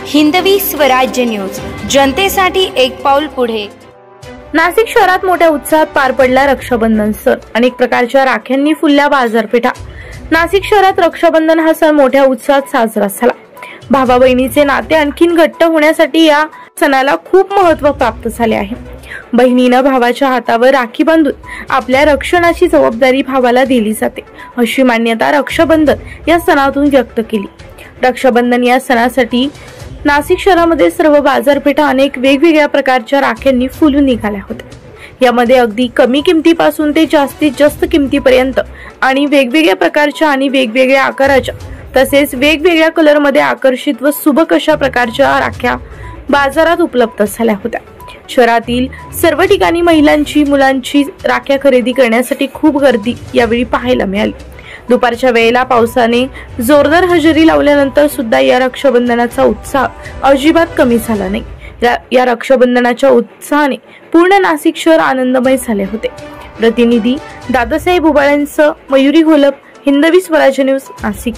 Hindavi Swarajya news, जनतेसाठी एक पाऊल पुढे। नाशिक शहरात मोठ्या उत्साहात पार पडला रक्षाबंधन सण। अनेक प्रकारच्या राख्यांनी फुलल्या बाजारपेठा। नाशिक शहरात रक्षाबंधन हा सण मोठ्या उत्साहात साजरा झाला। भावा बहिणीचे नाते आणखीन घट्ट होण्यासाठी या सणाला खूप महत्त्व प्राप्त झाले आहे। बहिणीनं भावाच्या हातावर राखी बांधून आपल्या रक्षणाची जबाबदारी भावाला दिली जाते, अशी मान्यता रक्षाबंधन या सणातून व्यक्त केली। रक्षाबंधन या सणासाठी नाशिक शहरामध्ये सर्व बाजारपेठा अनेक वेगवेगळ्या प्रकारच्या राख्यांनी फुलून निघाल्या होत्या। यामध्ये अगदी कमी किमतीपासून ते जास्तीत जास्त किमतीपर्यंत आणि वेगवेगळ्या प्रकारच्या आणि वेगवेगळ्या आकाराच्या तसेच वेगवेगळ्या कलरमध्ये आकर्षित व सुबक अशा प्रकारच्या राख्या बाजारात उपलब्ध झाल्या होत्या। शहरातील सर्व ठिकाणी महिलांची मुलांची राख्या खरेदी करण्यासाठी खूप गर्दी यावेळी पाहायला मिळाली। दुपारच्या वेळेला पावसाने जोरदार हजेरी लावल्यानंतर सुद्धा या रक्षाबंधनाचा उत्साह अजिबात कमी झाला नाही। या रक्षाबंधनाच्या उत्साहाने पूर्ण नाशिक शहर आनंदमय झाले होते। प्रतिनिधी दादासाहेब उबाळ्यांसह मयुरी घोलप, हिंदवी स्वराज्य न्यूज, नाशिक।